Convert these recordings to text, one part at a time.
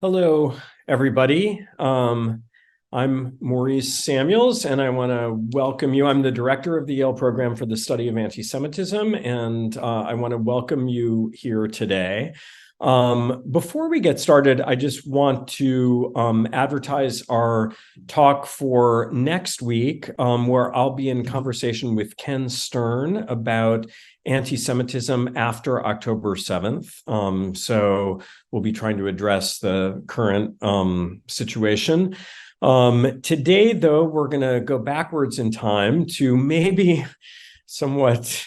Hello, everybody. I'm Maurice Samuels, and I want to welcome you. I'm the director of the Yale Program for the Study of Antisemitism, and I want to welcome you here today. Before we get started, I just want to advertise our talk for next week, where I'll be in conversation with Ken Stern about anti-Semitism after October 7th. So we'll be trying to address the current situation. Today, though, we're going to go backwards in time to maybe somewhat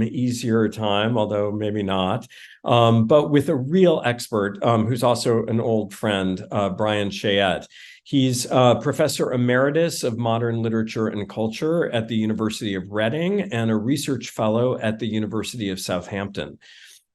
easier time, although maybe not, but with a real expert who's also an old friend, Bryan Cheyette. He's Professor Emeritus of Modern Literature and Culture at the University of Reading and a research fellow at the University of Southampton.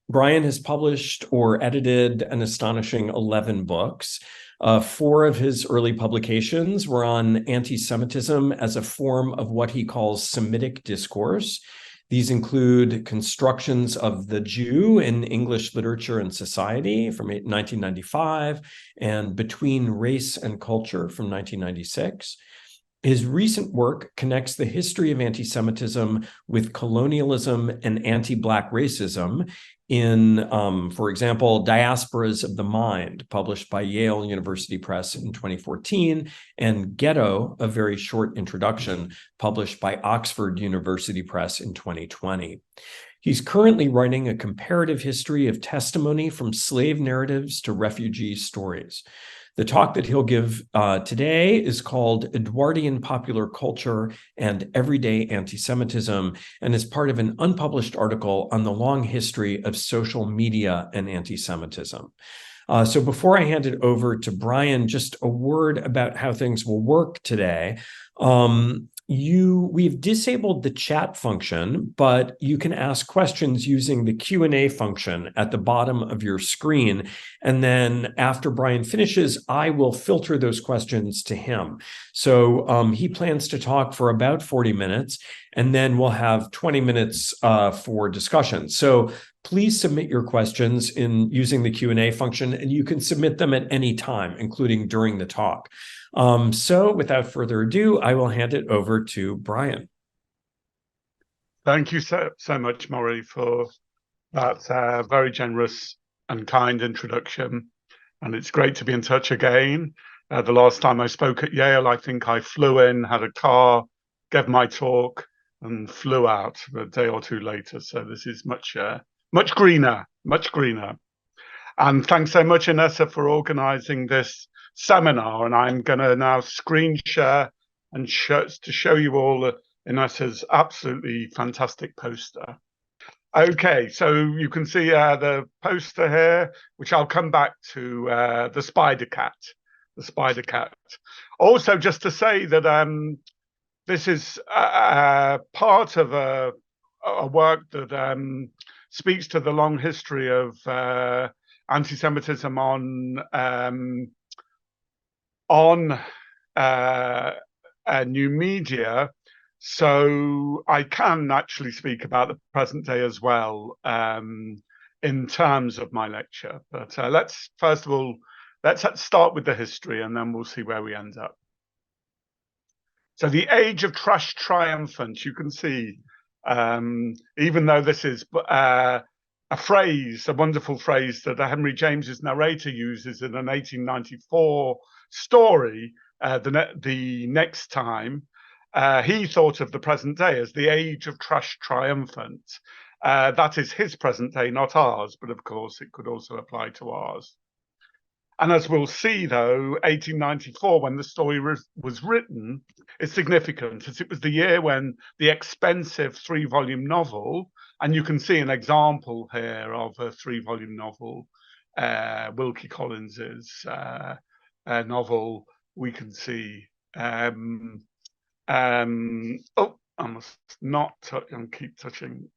Bryan has published or edited an astonishing 11 books. 4 of his early publications were on anti-Semitism as a form of what he calls Semitic discourse. These include Constructions of the Jew in English Literature and Society from 1995 and Between Race and Culture from 1996. His recent work connects the history of anti-Semitism with colonialism and anti-Black racism in, for example, Diasporas of the Mind, published by Yale University Press in 2014, and Ghetto, a very short introduction, published by Oxford University Press in 2020. He's currently writing a comparative history of testimony from slave narratives to refugee stories. The talk that he'll give today is called Edwardian Popular Culture and Everyday Anti-Semitism, and is part of an unpublished article on the long history of social media and anti-Semitism. So before I hand it over to Bryan, just a word about how things will work today. We've disabled the chat function, but you can ask questions using the Q&A function at the bottom of your screen. And then after Bryan finishes, I will filter those questions to him. So he plans to talk for about 40 minutes, and then we'll have 20 minutes for discussion. So please submit your questions in using the Q&A function, and you can submit them at any time, including during the talk. So without further ado, I will hand it over to Bryan. Thank you so much, Maury, for that very generous and kind introduction. And it's great to be in touch again. The last time I spoke at Yale, I think I flew in, had a car, gave my talk, and flew out a day or two later. So this is much greener, much greener. And thanks so much, Inessa, for organizing this seminar. And I'm going to now screen share and to show you all Inessa's absolutely fantastic poster. Okay, so you can see the poster here, which I'll come back to, the spider cat. Also, just to say that this is part of a work that speaks to the long history of anti-Semitism on new media. So I can actually speak about the present day as well in terms of my lecture. But let's start with the history, and then we'll see where we end up. So the age of trash triumphant, you can see, even though this is a wonderful phrase that Henry James's narrator uses in an 1894 story, the next time, he thought of the present day as the age of trash triumphant. That is his present day, not ours, but of course it could also apply to ours. And as we'll see, though, 1894, when the story was written, is significant, as it was the year when the expensive 3-volume novel, and you can see an example here of a 3-volume novel, Wilkie Collins's novel. We can see. Oh, I must not touch and keep touching.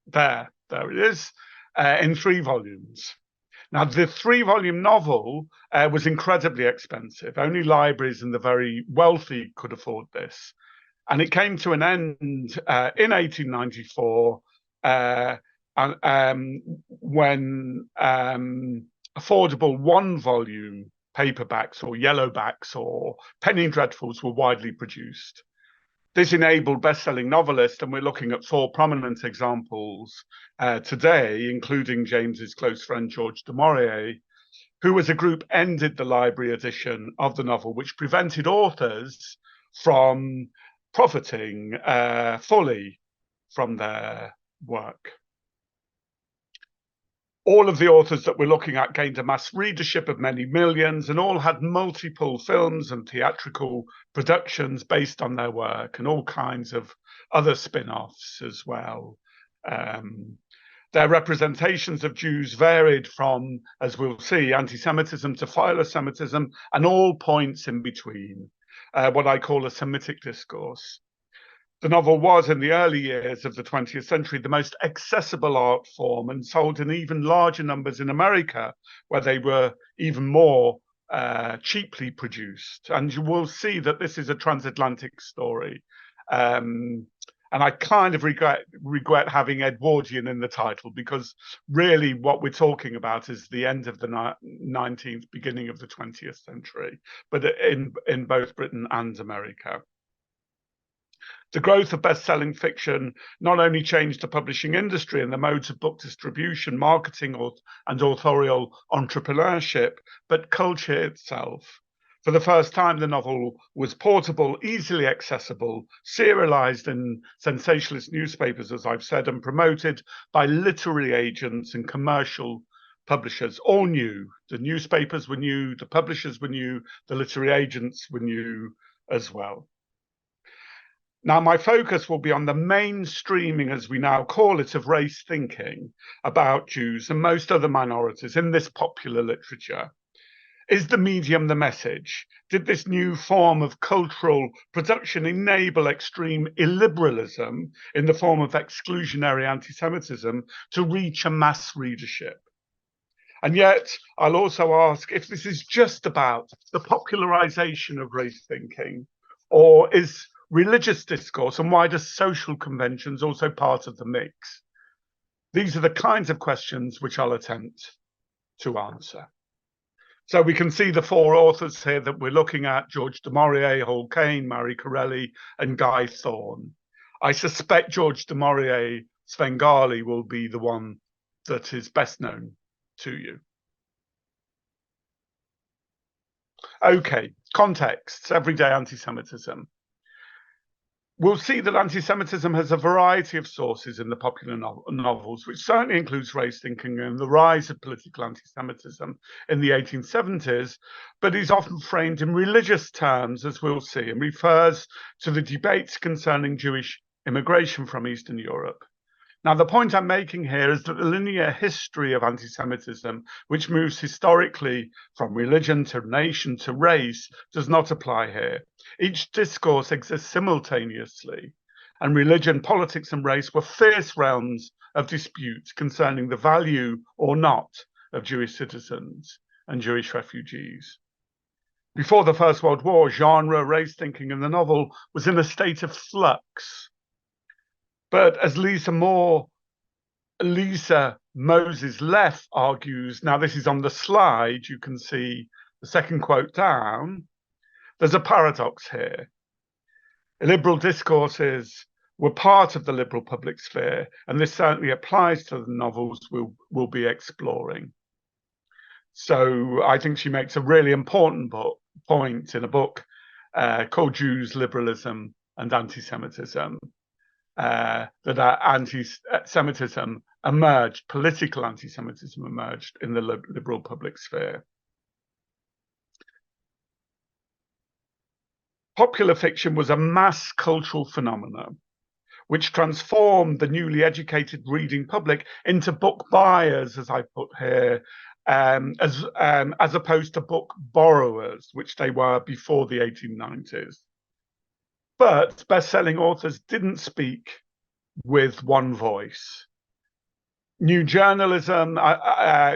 There it is, in 3 volumes. Now, the 3-volume novel was incredibly expensive. Only libraries and the very wealthy could afford this. And it came to an end in 1894 when affordable one-volume paperbacks or yellowbacks or penny dreadfuls were widely produced. This enabled best-selling novelists, and we're looking at 4 prominent examples today, including James's close friend George du Maurier, who as a group ended the library edition of the novel, which prevented authors from profiting fully from their work. All of the authors that we're looking at gained a mass readership of many millions, and all had multiple films and theatrical productions based on their work, and all kinds of other spin-offs as well. Their representations of Jews varied from, as we'll see, anti-Semitism to philosemitism, and all points in between, what I call a Semitic discourse. The novel was, in the early years of the 20th century, the most accessible art form, and sold in even larger numbers in America, where they were even more cheaply produced. And you will see that this is a transatlantic story. And I kind of regret having Edwardian in the title, because really what we're talking about is the end of the 19th, beginning of the 20th century, but in both Britain and America. The growth of best-selling fiction not only changed the publishing industry and the modes of book distribution, marketing, and authorial entrepreneurship, but culture itself. For the first time, the novel was portable, easily accessible, serialized in sensationalist newspapers, as I've said, and promoted by literary agents and commercial publishers. All new. The newspapers were new, the publishers were new, the literary agents were new as well. Now, my focus will be on the mainstreaming, as we now call it, of race thinking about Jews and most other minorities in this popular literature. Is the medium the message? Did this new form of cultural production enable extreme illiberalism in the form of exclusionary anti-Semitism to reach a mass readership? And yet, I'll also ask if this is just about the popularization of race thinking, or is religious discourse and wider social conventions also part of the mix? These are the kinds of questions which I'll attempt to answer. So we can see the 4 authors here that we're looking at: George du Maurier, Caine, Maurier, Corelli, and Guy Thorne. I suspect George du Maurier Svengali will be the one that is best known to you. Okay, contexts, everyday anti-Semitism. We'll see that anti-Semitism has a variety of sources in the popular novels, which certainly includes race thinking and the rise of political anti-Semitism in the 1870s, but is often framed in religious terms, as we'll see, and refers to the debates concerning Jewish immigration from Eastern Europe. Now, the point I'm making here is that the linear history of anti-Semitism, which moves historically from religion to nation to race, does not apply here. Each discourse exists simultaneously, and religion, politics, and race were fierce realms of dispute concerning the value or not of Jewish citizens and Jewish refugees. Before the First World War, genre, race thinking in the novel was in a state of flux. But as Lisa Moses Leff argues, now this is on the slide, you can see the second quote down, there's a paradox here. Liberal discourses were part of the liberal public sphere, and this certainly applies to the novels we'll be exploring. So I think she makes a really important point in a book called Jews, Liberalism, and Anti-Semitism. That anti-Semitism emerged, political anti-Semitism emerged in the liberal public sphere. Popular fiction was a mass cultural phenomenon which transformed the newly educated reading public into book buyers, as I put here, as opposed to book borrowers, which they were before the 1890s. But best-selling authors didn't speak with one voice. New journalism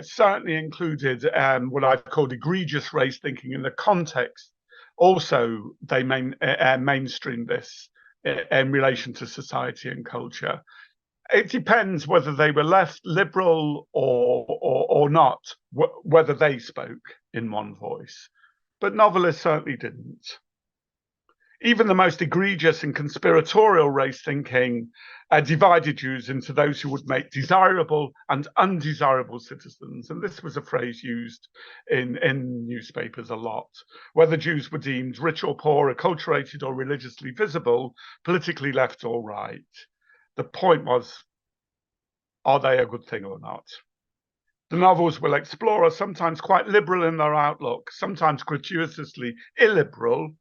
certainly included what I've called egregious race thinking in the context. Also, they mainstreamed this in relation to society and culture. It depends whether they were left liberal or not, whether they spoke in one voice. But novelists certainly didn't. Even the most egregious and conspiratorial race thinking divided Jews into those who would make desirable and undesirable citizens. And this was a phrase used in newspapers a lot. Whether Jews were deemed rich or poor, acculturated or religiously visible, politically left or right. The point was, are they a good thing or not? The novels will explore are sometimes quite liberal in their outlook, sometimes gratuitously illiberal,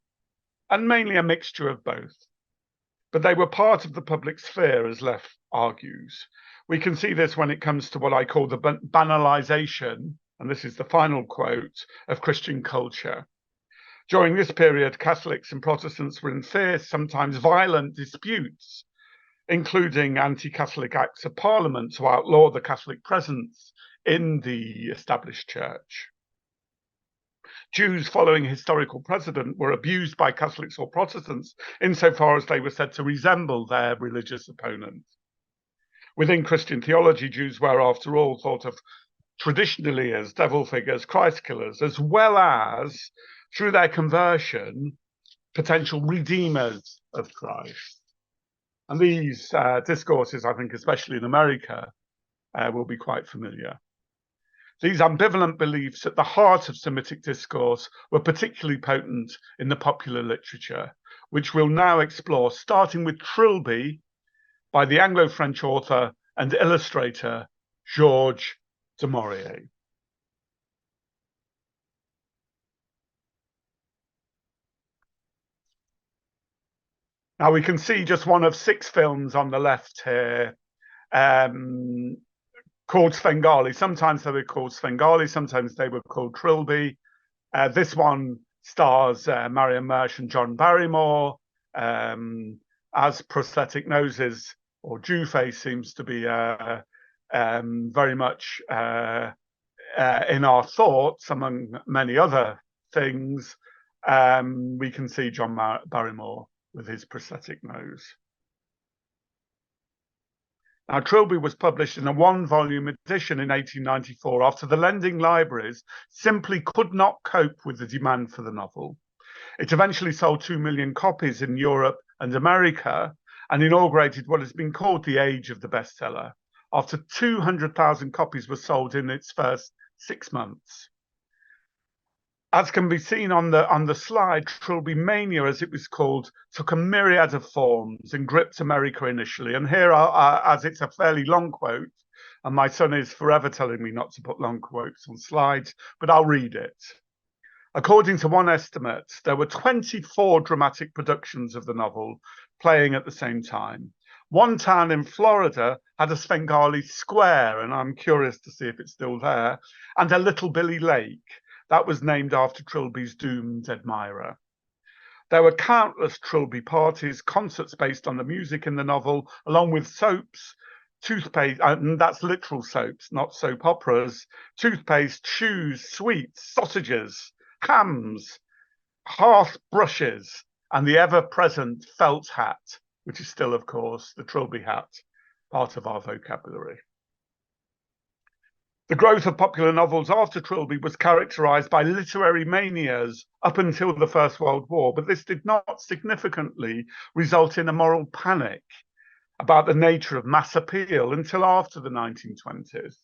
and mainly a mixture of both. But they were part of the public sphere, as Leff argues. We can see this when it comes to what I call the banalization, and this is the final quote, of Christian culture. During this period, Catholics and Protestants were in fierce, sometimes violent disputes, including anti-Catholic acts of parliament to outlaw the Catholic presence in the established church. Jews following historical precedent were abused by Catholics or Protestants insofar as they were said to resemble their religious opponents. Within Christian theology, Jews were, after all, thought of traditionally as devil figures, Christ killers, as well as, through their conversion, potential redeemers of Christ. And these discourses, I think, especially in America, will be quite familiar. These ambivalent beliefs at the heart of Semitic discourse were particularly potent in the popular literature, which we'll now explore, starting with Trilby by the Anglo-French author and illustrator Georges de Maurier. Now we can see just one of 6 films on the left here, called Svengali. Sometimes they were called Svengali, sometimes they were called Trilby. This one stars Marion Mersch and John Barrymore as prosthetic noses, or Jew face seems to be very much in our thoughts, among many other things. We can see John Barrymore with his prosthetic nose. Now, Trilby was published in a 1-volume edition in 1894 after the lending libraries simply could not cope with the demand for the novel. It eventually sold 2 million copies in Europe and America and inaugurated what has been called the age of the bestseller, after 200,000 copies were sold in its first 6 months. As can be seen on the slide, Trilby mania, as it was called, took a myriad of forms and gripped America initially. And here, as it's a fairly long quote, and my son is forever telling me not to put long quotes on slides, but I'll read it. According to one estimate, there were 24 dramatic productions of the novel playing at the same time. One town in Florida had a Svengali Square, and I'm curious to see if it's still there, and a Little Billy Lake. That was named after Trilby's doomed admirer. There were countless Trilby parties, concerts based on the music in the novel, along with soaps, toothpaste, and that's literal soaps, not soap operas, toothpaste, shoes, sweets, sausages, hams, hearth brushes, and the ever-present felt hat, which is still, of course, the Trilby hat, part of our vocabulary. The growth of popular novels after Trilby was characterized by literary manias up until the First World War, but this did not significantly result in a moral panic about the nature of mass appeal until after the 1920s.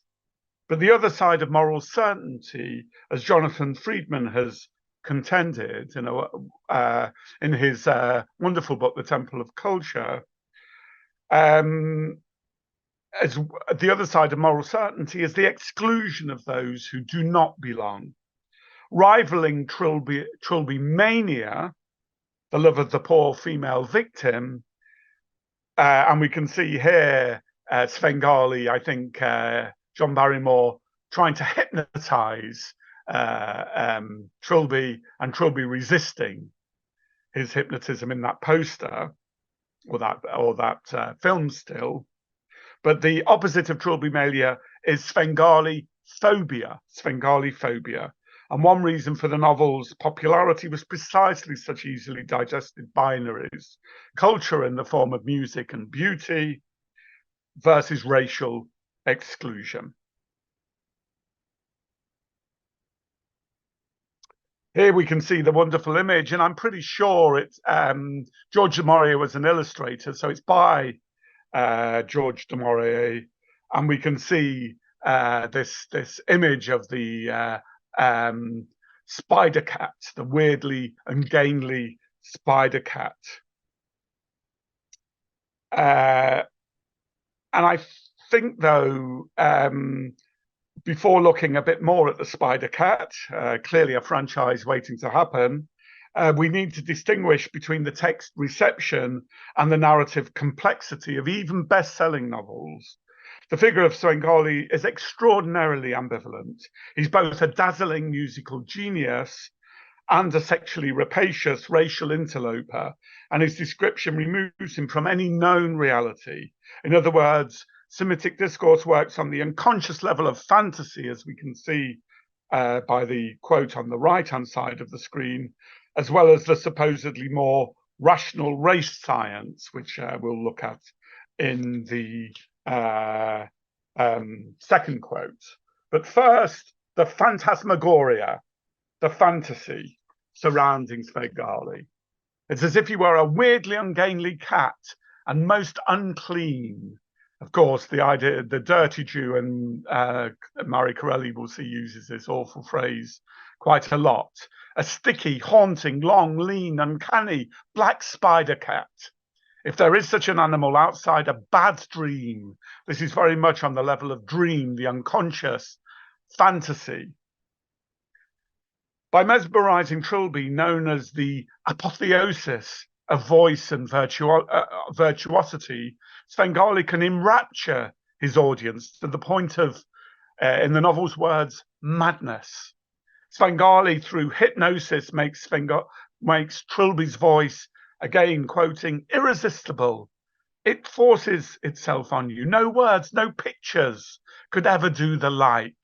But the other side of moral certainty, as Jonathan Friedman has contended in his wonderful book, The Temple of Culture, as the other side of moral certainty is the exclusion of those who do not belong. Rivaling Trilby mania, the love of the poor female victim, and we can see here Svengali, I think, John Barrymore trying to hypnotize Trilby, and Trilby resisting his hypnotism in that poster or that film still. But the opposite of Trilby mania is Svengali phobia. And one reason for the novel's popularity was precisely such easily digested binaries. Culture in the form of music and beauty, versus racial exclusion. Here we can see the wonderful image, and I'm pretty sure it's George du Maurier was an illustrator, so it's by George du Maurier, and we can see this image of the spider cat, the weirdly ungainly spider cat. And I think, though, before looking a bit more at the spider cat, clearly a franchise waiting to happen, we need to distinguish between the text reception and the narrative complexity of even best-selling novels. The figure of Svengali is extraordinarily ambivalent. He's both a dazzling musical genius and a sexually rapacious racial interloper, and his description removes him from any known reality. In other words, Semitic discourse works on the unconscious level of fantasy, as we can see by the quote on the right-hand side of the screen, as well as the supposedly more rational race science, which we'll look at in the second quote. But first, the phantasmagoria, the fantasy surrounding Svengali. It's as if he were a weirdly ungainly cat and most unclean. Of course, the idea, the dirty Jew, and Marie Corelli will see uses this awful phrase quite a lot. A sticky, haunting, long, lean, uncanny black spider cat. If there is such an animal outside a bad dream, this is very much on the level of dream, the unconscious, fantasy. By mesmerizing Trilby, known as the apotheosis of voice and virtuosity, Svengali can enrapture his audience to the point of, in the novel's words, madness. Svengali, through hypnosis, makes Trilby's voice, again quoting, irresistible. It forces itself on you. No words, no pictures could ever do the like.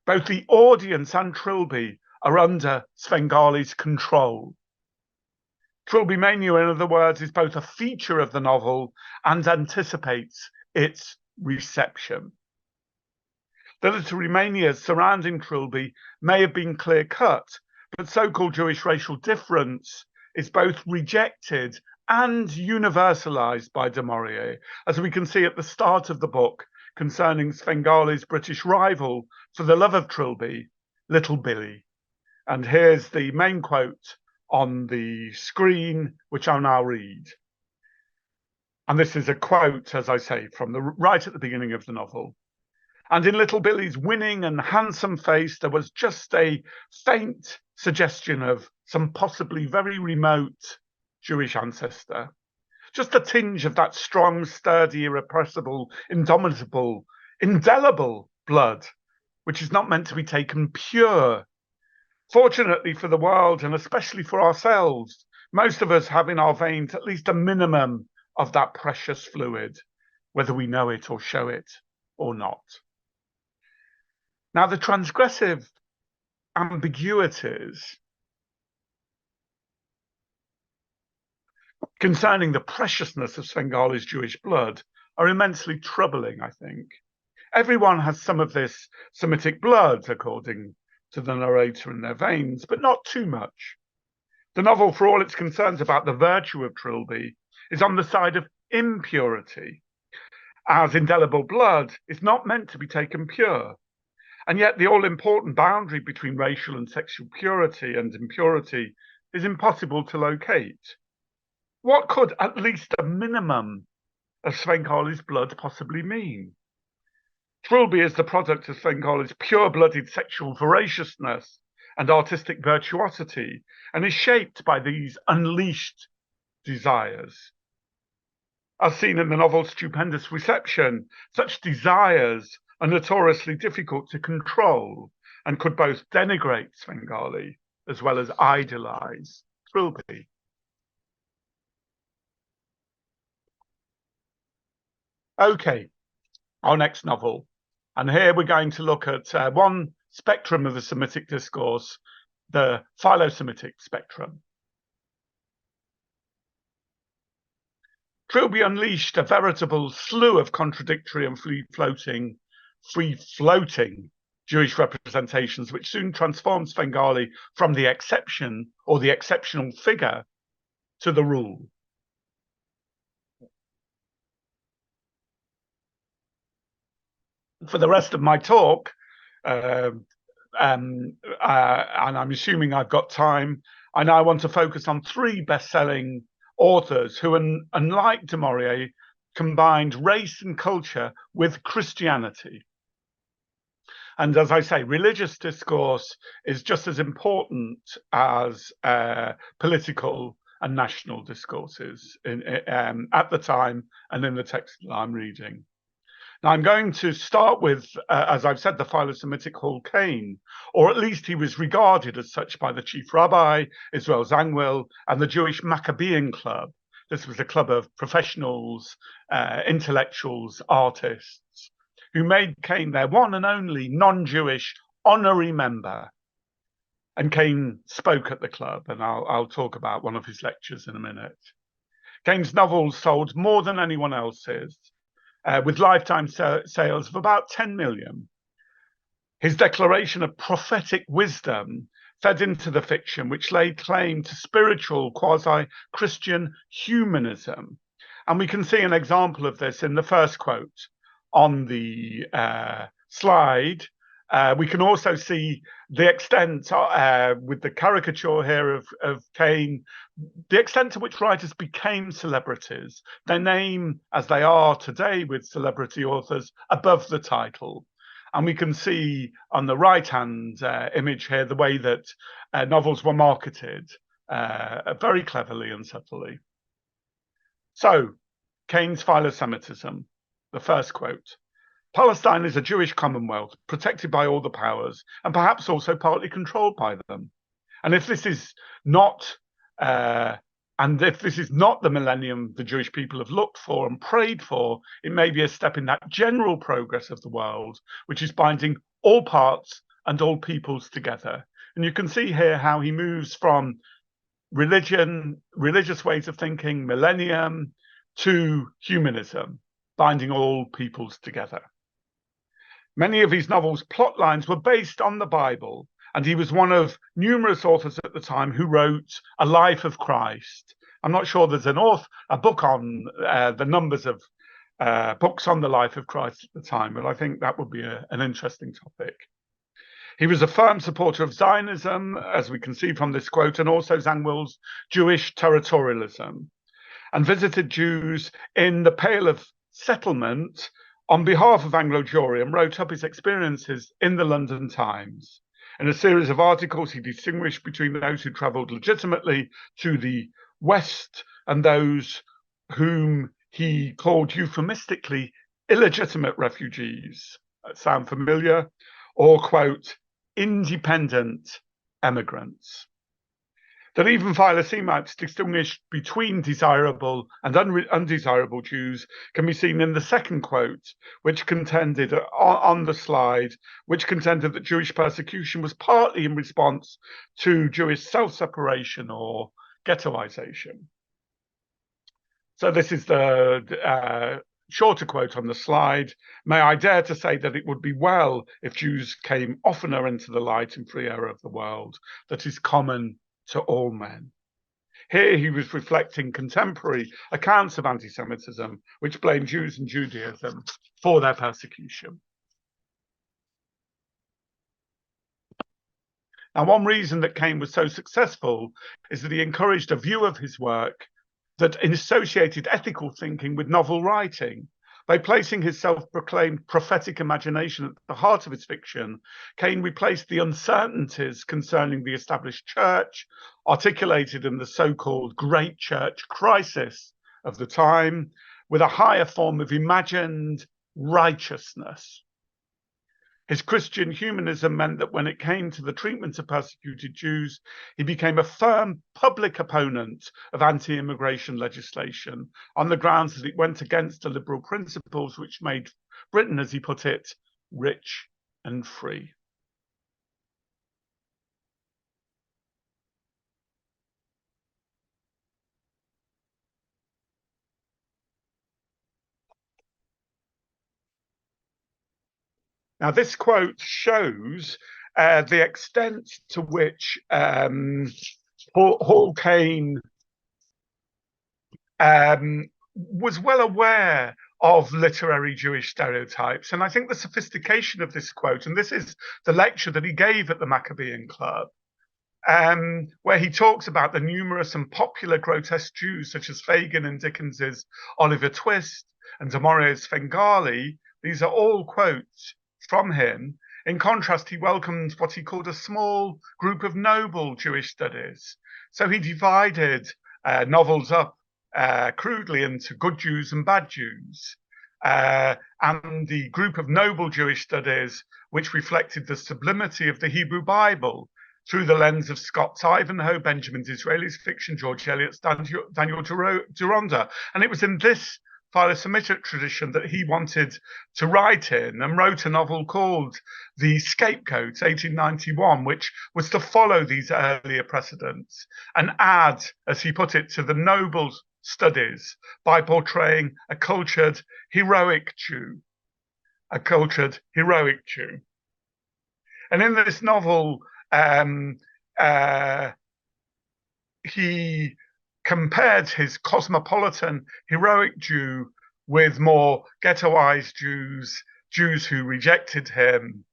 Both the audience and Trilby are under Svengali's control. Trilby mania, in other words, is both a feature of the novel and anticipates its reception. The literary manias surrounding Trilby may have been clear-cut, but so-called Jewish racial difference is both rejected and universalized by du Maurier, as we can see at the start of the book concerning Svengali's British rival for the love of Trilby, Little Billy. And here's the main quote on the screen, which I'll now read. And this is a quote, as I say, from right at the beginning of the novel. And in Little Billy's winning and handsome face, there was just a faint suggestion of some possibly very remote Jewish ancestor. Just a tinge of that strong, sturdy, irrepressible, indomitable, indelible blood, which is not meant to be taken pure. Fortunately for the world, and especially for ourselves, most of us have in our veins at least a minimum of that precious fluid, whether we know it or show it or not. Now, the transgressive ambiguities concerning the preciousness of Svengali's Jewish blood are immensely troubling, I think. Everyone has some of this Semitic blood, according to the narrator, in their veins, but not too much. The novel, for all its concerns about the virtue of Trilby, is on the side of impurity, as indelible blood is not meant to be taken pure. And yet the all-important boundary between racial and sexual purity and impurity is impossible to locate. What could at least a minimum of Svengali's blood possibly mean? Trilby is the product of Svengali's pure-blooded sexual voraciousness and artistic virtuosity, and is shaped by these unleashed desires. As seen in the novel's stupendous reception, such desires are notoriously difficult to control and could both denigrate Svengali as well as idolize Trilby. Okay, our next novel. And here we're going to look at one spectrum of the Semitic discourse, the philosemitic spectrum. Trilby unleashed a veritable slew of contradictory and free-floating Jewish representations, which soon transformed Svengali from the exception or the exceptional figure to the rule. For the rest of my talk, and I'm assuming I've got time, I now want to focus on three best-selling authors who, unlike du Maurier, combined race and culture with Christianity. And as I say, religious discourse is just as important as political and national discourses at the time and in the text that I'm reading. Now, I'm going to start with, as I've said, the philosemitic Hall Caine, or at least he was regarded as such by the chief rabbi, Israel Zangwill, and the Jewish Maccabean Club. This was a club of professionals, intellectuals, artists, who made Caine their one and only non-Jewish honorary member. And Caine spoke at the club, and I'll talk about one of his lectures in a minute. Caine's novels sold more than anyone else's, with lifetime sales of about 10 million. His declaration of prophetic wisdom fed into the fiction, which laid claim to spiritual quasi-Christian humanism. And we can see an example of this in the first quote on the slide. We can also see the extent, with the caricature here of Caine, the extent to which writers became celebrities, their name, as they are today with celebrity authors, above the title. And we can see on the right-hand image here the way that novels were marketed very cleverly and subtly. So, Caine's philosemitism, the first quote. Palestine is a Jewish commonwealth protected by all the powers and perhaps also partly controlled by them. And if this is not the millennium the Jewish people have looked for and prayed for, it may be a step in that general progress of the world, which is binding all parts and all peoples together. And you can see here how he moves from religion, religious ways of thinking, millennium, to humanism, binding all peoples together. Many of his novels' plot lines were based on the Bible, and he was one of numerous authors at the time who wrote A Life of Christ. I'm not sure there's a book on the numbers of books on the life of Christ at the time, but I think that would be an interesting topic. He was a firm supporter of Zionism, as we can see from this quote, and also Zangwill's Jewish territorialism, and visited Jews in the Pale of Settlement on behalf of Anglo-Jewry, and wrote up his experiences in the London Times. In a series of articles, he distinguished between those who travelled legitimately to the West and those whom he called euphemistically illegitimate refugees. That sound familiar? Or, quote, independent emigrants. That even philosemites distinguished between desirable and undesirable Jews can be seen in the second quote, which contended on the slide, which contended that Jewish persecution was partly in response to Jewish self-separation or ghettoization. So this is the shorter quote on the slide. May I dare to say that it would be well if Jews came oftener into the light and free air of the world that is common to all men. Here he was reflecting contemporary accounts of anti-Semitism, which blame Jews and Judaism for their persecution. Now, one reason that Caine was so successful is that he encouraged a view of his work that associated ethical thinking with novel writing. By placing his self-proclaimed prophetic imagination at the heart of his fiction, Caine replaced the uncertainties concerning the established church, articulated in the so-called Great Church Crisis of the time, with a higher form of imagined righteousness. His Christian humanism meant that when it came to the treatment of persecuted Jews, he became a firm public opponent of anti-immigration legislation on the grounds that it went against the liberal principles which made Britain, as he put it, rich and free. Now, this quote shows the extent to which Hall Caine was well aware of literary Jewish stereotypes. And I think the sophistication of this quote, and this is the lecture that he gave at the Maccabean Club, where he talks about the numerous and popular grotesque Jews such as Fagin and Dickens's Oliver Twist and de Maurier's Svengali. These are all quotes from him. In contrast, he welcomed what he called a small group of noble Jewish studies. So he divided novels up crudely into good Jews and bad Jews. And the group of noble Jewish studies, which reflected the sublimity of the Hebrew Bible through the lens of Scott's Ivanhoe, Benjamin Disraeli's fiction, George Eliot's Daniel Deronda. And it was in this philosemitic tradition that he wanted to write in, and wrote a novel called The Scapegoat, 1891, which was to follow these earlier precedents and add, as he put it, to the noble studies by portraying a cultured, heroic Jew. A cultured, heroic Jew. And in this novel, he compared his cosmopolitan, heroic Jew with more ghettoized Jews who rejected him,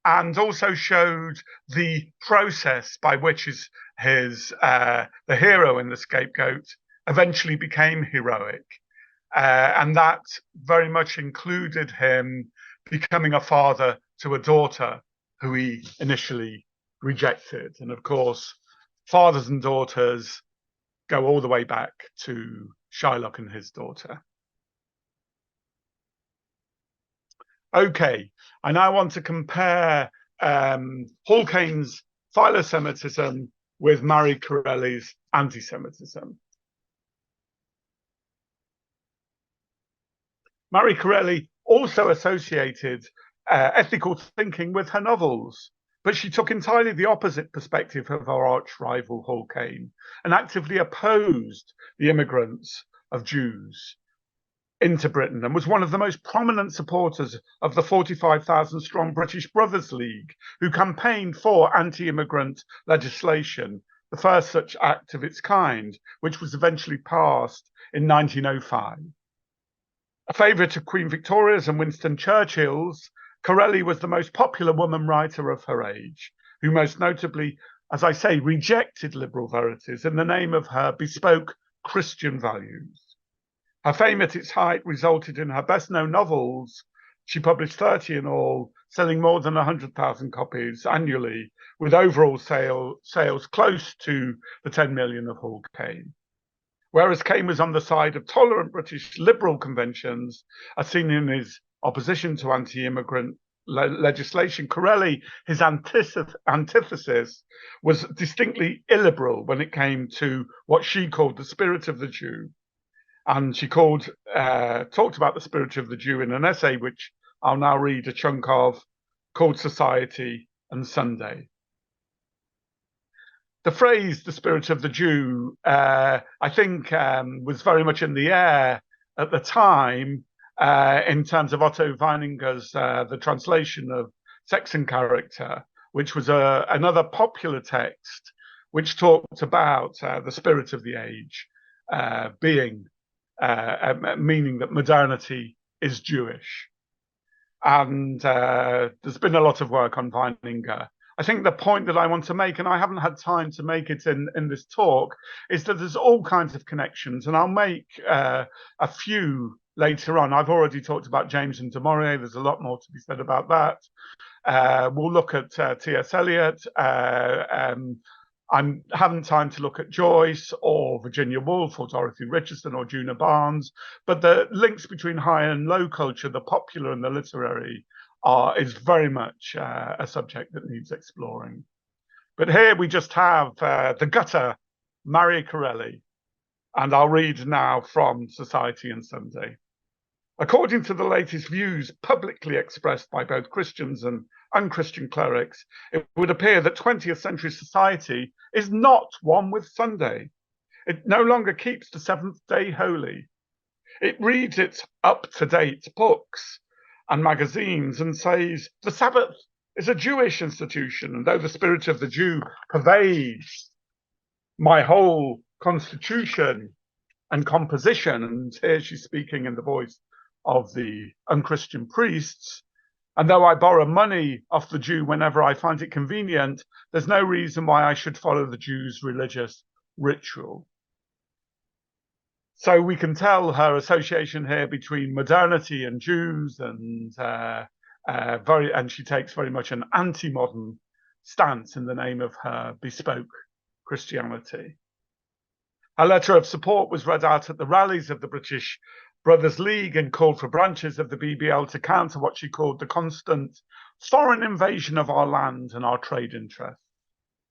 and also showed the process by which the hero in The Scapegoat eventually became heroic. And that very much included him becoming a father to a daughter who he initially rejected. And of course, fathers and daughters go all the way back to Shylock and his daughter. Okay, I now want to compare Hall Caine's philosemitism with Marie Corelli's anti-Semitism. Marie Corelli also associated ethical thinking with her novels, but she took entirely the opposite perspective of her arch-rival Hall Caine and actively opposed the immigrants of Jews into Britain, and was one of the most prominent supporters of the 45,000-strong British Brothers League, who campaigned for anti-immigrant legislation, the first such act of its kind, which was eventually passed in 1905. A favourite of Queen Victoria's and Winston Churchill's, Corelli was the most popular woman writer of her age, who most notably, as I say, rejected liberal verities in the name of her bespoke Christian values. Her fame at its height resulted in her best-known novels. She published 30 in all, selling more than 100,000 copies annually, with overall sales close to the 10 million of Hall Caine. Whereas Caine was on the side of tolerant British liberal conventions, as seen in his opposition to anti-immigrant legislation, Corelli, his antithesis, was distinctly illiberal when it came to what she called the spirit of the Jew. And she talked about the spirit of the Jew in an essay, which I'll now read a chunk of, called Society and Sunday. The phrase, the spirit of the Jew, I think was very much in the air at the time in terms of Otto Weininger's The Translation of Sex and Character, which was another popular text which talked about the spirit of the age being, meaning that modernity is Jewish. And there's been a lot of work on Weininger. I think the point that I want to make, and I haven't had time to make it in this talk, is that there's all kinds of connections, and I'll make a few later on. I've already talked about James and de Maurier. There's a lot more to be said about that. We'll look at T.S. Eliot. I haven't time to look at Joyce or Virginia Woolf or Dorothy Richardson or Juna Barnes, but the links between high and low culture, the popular and the literary, is very much a subject that needs exploring. But here we just have the gutter, Marie Corelli, and I'll read now from Society and Sunday. According to the latest views publicly expressed by both Christians and unchristian clerics, it would appear that 20th century society is not one with Sunday. It no longer keeps the seventh day holy. It reads its up-to-date books and magazines, and says the Sabbath is a Jewish institution, and though the spirit of the Jew pervades my whole constitution and composition, and here she's speaking in the voice of the unchristian priests, and though I borrow money off the Jew whenever I find it convenient, there's no reason why I should follow the Jew's religious ritual. So we can tell her association here between modernity and Jews, and she takes very much an anti-modern stance in the name of her bespoke Christianity. Her letter of support was read out at the rallies of the British Brothers League and called for branches of the BBL to counter what she called the constant foreign invasion of our land and our trade interests.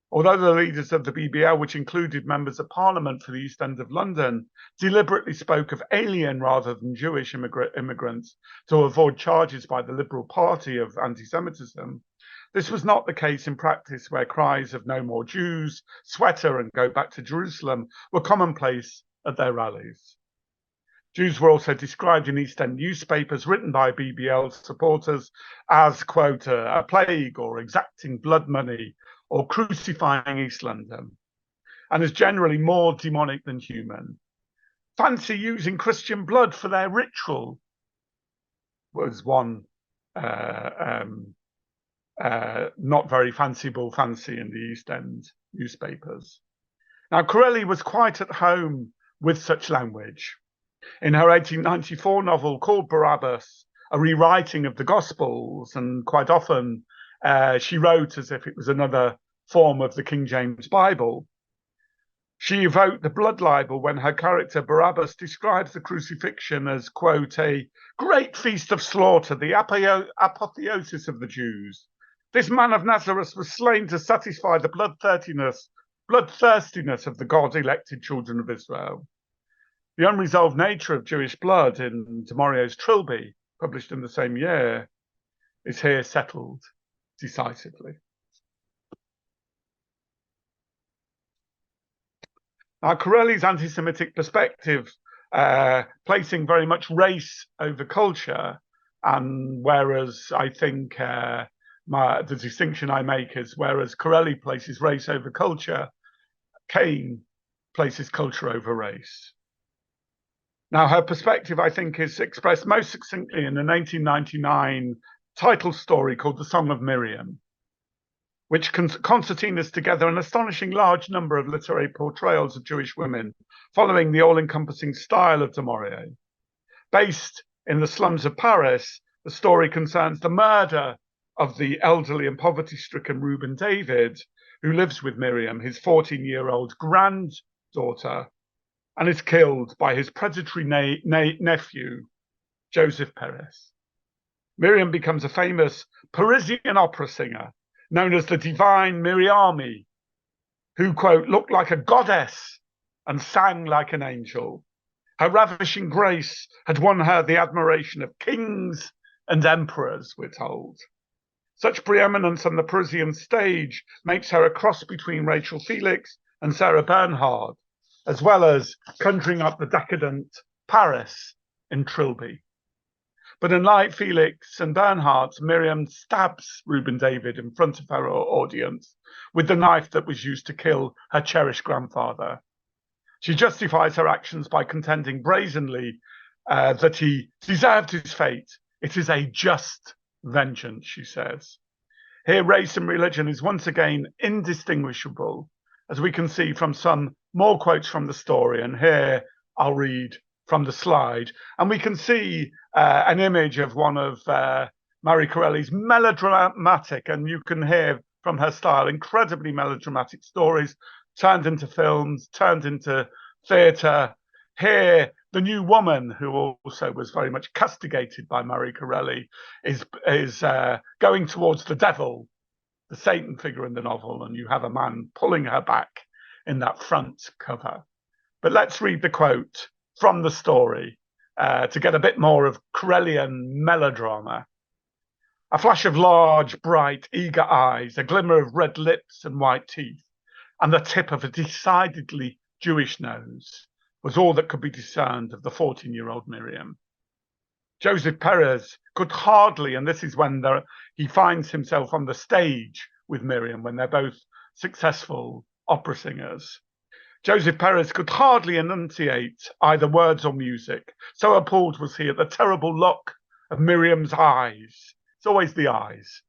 Although the leaders of the BBL, which included members of Parliament for the East End of London, deliberately spoke of alien rather than Jewish immigrants to avoid charges by the Liberal Party of anti-Semitism, this was not the case in practice, where cries of no more Jews, sweater and go back to Jerusalem were commonplace at their rallies. Jews were also described in East End newspapers written by BBL supporters as, quote, a plague or exacting blood money or crucifying East London, and as generally more demonic than human. Fancy using Christian blood for their ritual, was one not very fanciful fancy in the East End newspapers. Now, Corelli was quite at home with such language. In her 1894 novel called Barabbas, a rewriting of the Gospels, and quite often she wrote as if it was another form of the King James Bible. She evoked the blood libel when her character Barabbas describes the crucifixion as, quote, a great feast of slaughter, the apotheosis of the Jews. This man of Nazareth was slain to satisfy the bloodthirstiness of the God-elected children of Israel. The unresolved nature of Jewish blood in du Maurier's Trilby, published in the same year, is here settled decisively. Now, Corelli's anti-Semitic perspective, placing very much race over culture, and whereas I think the distinction I make is, whereas Corelli places race over culture, Caine places culture over race. Now, her perspective, I think, is expressed most succinctly in an 1899 title story called The Song of Miriam, which concertinas together an astonishing large number of literary portrayals of Jewish women, following the all-encompassing style of du Maurier. Based in the slums of Paris, the story concerns the murder of the elderly and poverty-stricken Reuben David, who lives with Miriam, his 14-year-old granddaughter, and is killed by his predatory nephew, Joseph Perez. Miriam becomes a famous Parisian opera singer, known as the divine Miriami, who, quote, looked like a goddess and sang like an angel. Her ravishing grace had won her the admiration of kings and emperors, we're told. Such preeminence on the Parisian stage makes her a cross between Rachel Felix and Sarah Bernhardt, as well as conjuring up the decadent Paris in Trilby. But unlike Felix and Bernhardt, Miriam stabs Reuben David in front of her audience with the knife that was used to kill her cherished grandfather. She justifies her actions by contending brazenly that he deserved his fate. It is a just vengeance, she says. Here, race and religion is once again indistinguishable, as we can see from some more quotes from the story. And here I'll read from the slide. And we can see an image of one of Marie Corelli's melodramatic, and you can hear from her style, incredibly melodramatic stories turned into films, turned into theatre. Here, the new woman, who also was very much castigated by Marie Corelli, is going towards the devil, the Satan figure in the novel, and you have a man pulling her back in that front cover. But let's read the quote from the story to get a bit more of Corellian melodrama. A flash of large, bright, eager eyes, a glimmer of red lips and white teeth, and the tip of a decidedly Jewish nose was all that could be discerned of the 14-year-old Miriam. Joseph Perez could hardly, and this is when he finds himself on the stage with Miriam when they're both successful opera singers. Joseph Perez could hardly enunciate either words or music. So appalled was he at the terrible look of Miriam's eyes. It's always the eyes.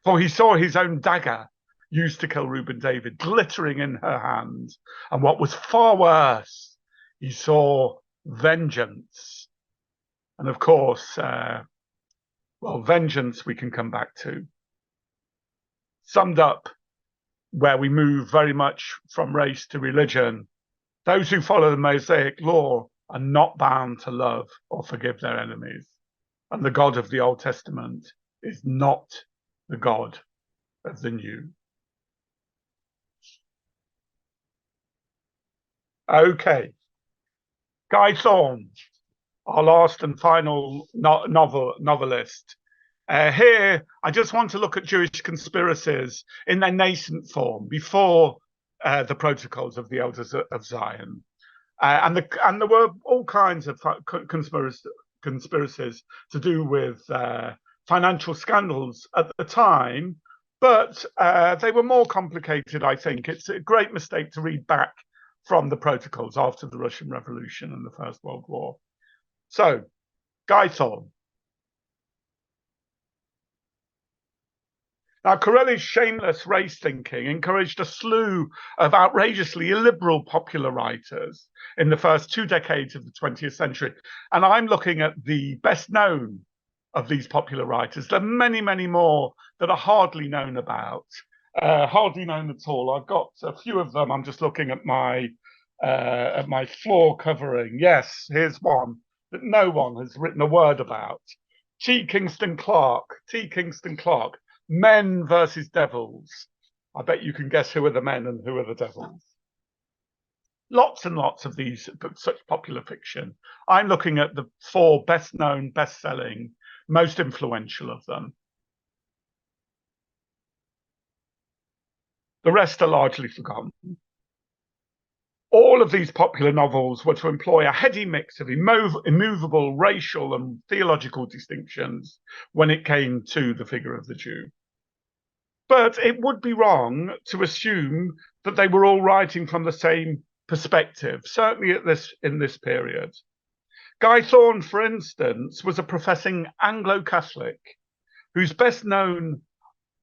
For he saw his own dagger used to kill Reuben David glittering in her hand. And what was far worse, he saw vengeance. And of course, vengeance we can come back to. Summed up, where we move very much from race to religion, those who follow the Mosaic law are not bound to love or forgive their enemies. And the God of the Old Testament is not the God of the New. Okay. Guy Thorne, our last and final novelist. Here, I just want to look at Jewish conspiracies in their nascent form before the protocols of the Elders of Zion. And there were all kinds of conspiracies to do with financial scandals at the time, but they were more complicated, I think. It's a great mistake to read back from the protocols after the Russian Revolution and the First World War. So, Guy Thorne. Now, Corelli's shameless race thinking encouraged a slew of outrageously illiberal popular writers in the first 2 decades of the 20th century. And I'm looking at the best known of these popular writers. There are many, many more that are hardly known about, hardly known at all. I've got a few of them. I'm just looking at my floor covering. Yes, here's one that no one has written a word about. T. Kingston Clark. Men versus Devils. I bet you can guess who are the men and who are the devils. Lots and lots of these, such popular fiction. I'm looking at the 4 best-known, best-selling, most influential of them. The rest are largely forgotten. All of these popular novels were to employ a heady mix of immovable racial and theological distinctions when it came to the figure of the Jew. But it would be wrong to assume that they were all writing from the same perspective, certainly in this period. Guy Thorne, for instance, was a professing Anglo-Catholic whose best-known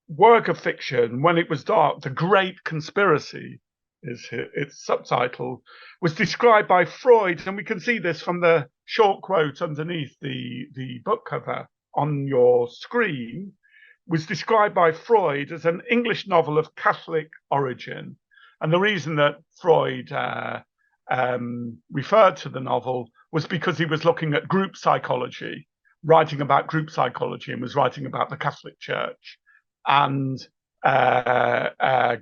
work of fiction, When It Was Dark, The Great Conspiracy, is its subtitle, was described by Freud, and we can see this from the short quote underneath the book cover on your screen, was described by Freud as an English novel of Catholic origin. And the reason that Freud referred to the novel was because he was looking at group psychology, writing about group psychology, and was writing about the Catholic Church. And as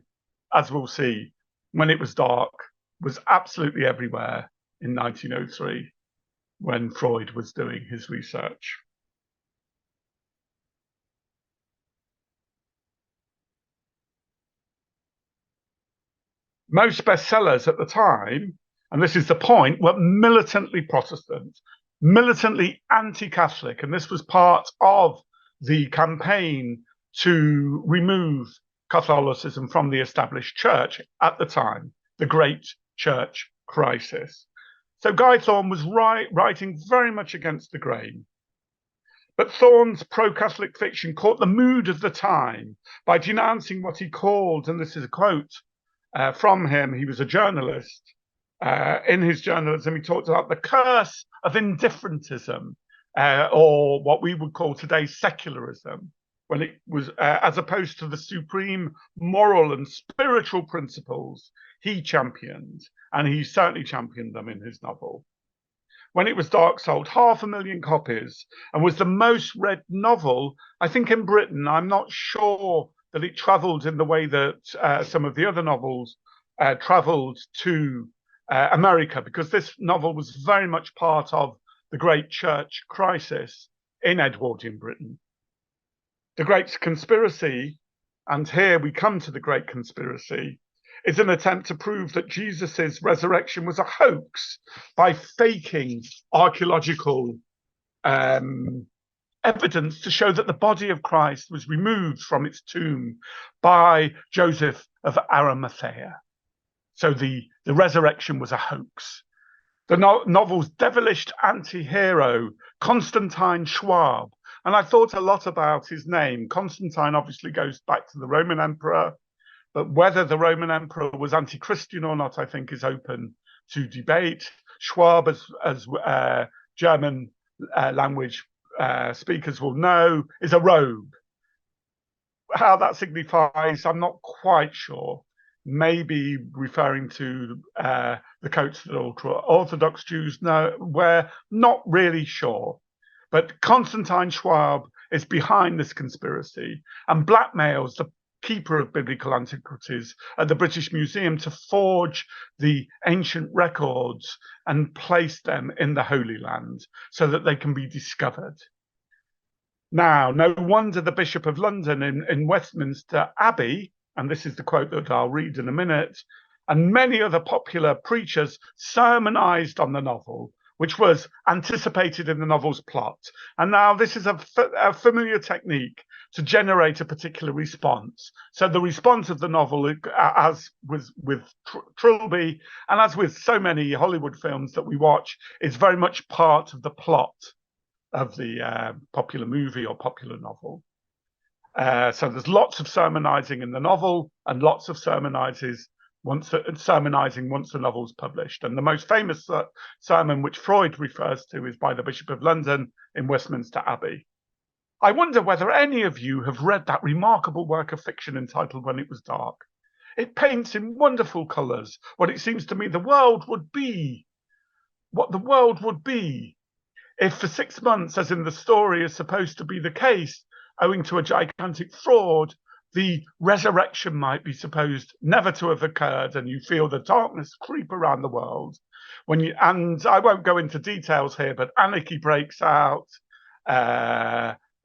we'll see, When It Was Dark was absolutely everywhere in 1903 when Freud was doing his research. Most bestsellers at the time, and this is the point, were militantly Protestant, militantly anti-Catholic, and this was part of the campaign to remove Catholicism from the established church at the time, the Great Church Crisis. So Guy Thorne was writing very much against the grain. But Thorne's pro-Catholic fiction caught the mood of the time by denouncing what he called, and this is a quote from him, he was a journalist. In his journalism, he talked about the curse of indifferentism, or what we would call today secularism, when it was as opposed to the supreme moral and spiritual principles he championed, and he certainly championed them in his novel. When It Was Dark sold 500,000 copies and was the most read novel, I think, in Britain. I'm not sure that it travelled in the way that some of the other novels travelled to America, because this novel was very much part of the Great Church Crisis in Edwardian Britain. The Great Conspiracy, and here we come to the Great Conspiracy, is an attempt to prove that Jesus's resurrection was a hoax by faking archaeological evidence to show that the body of Christ was removed from its tomb by Joseph of Arimathea. So the resurrection was a hoax. The novel's devilish anti-hero, Constantine Schwab, and I thought a lot about his name. Constantine obviously goes back to the Roman emperor, but whether the Roman emperor was anti-Christian or not, I think, is open to debate. Schwab, as German language speakers will know, is a robe. How that signifies, I'm not quite sure. Maybe referring to the coats that ultra-Orthodox Jews wear, not really sure. But Constantine Schwab is behind this conspiracy and blackmails the keeper of biblical antiquities at the British Museum to forge the ancient records and place them in the Holy Land so that they can be discovered. Now, no wonder the Bishop of London in Westminster Abbey, and this is the quote that I'll read in a minute, and many other popular preachers sermonized on the novel, which was anticipated in the novel's plot. And now this is a familiar technique to generate a particular response. So the response of the novel, as with Trilby, and as with so many Hollywood films that we watch, is very much part of the plot of the popular movie or popular novel. So there's lots of sermonizing in the novel and lots of sermonizing once the novel's published. And the most famous sermon which Freud refers to is by the Bishop of London in Westminster Abbey. I wonder whether any of you have read that remarkable work of fiction entitled When It Was Dark. It paints in wonderful colours what it seems to me the world would be, what the world would be if for 6 months, as in the story is supposed to be the case, owing to a gigantic fraud, the resurrection might be supposed never to have occurred, and you feel the darkness creep around the world. And I won't go into details here, but anarchy breaks out.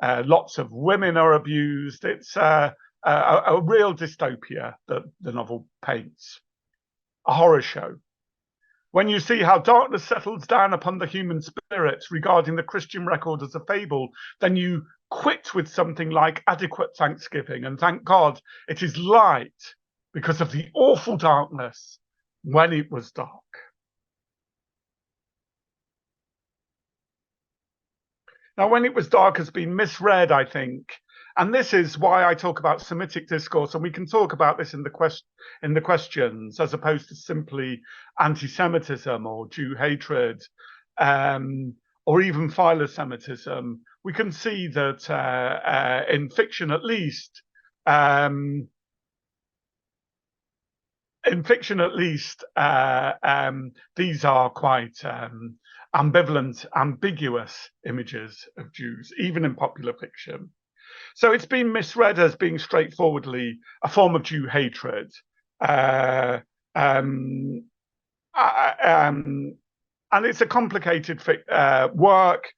Lots of women are abused. It's a real dystopia that the novel paints. A horror show. When you see how darkness settles down upon the human spirit regarding the Christian record as a fable, then you quit with something like adequate thanksgiving and thank God it is light because of the awful darkness when it was dark. Now, When It Was Dark has been misread, I think, and this is why I talk about Semitic discourse, and we can talk about this in the questions, as opposed to simply anti-Semitism or Jew hatred, or even philosemitism. We can see that in fiction, at least, these are quite ambivalent, ambiguous images of Jews, even in popular fiction. So it's been misread as being straightforwardly a form of Jew hatred. And it's a complicated work,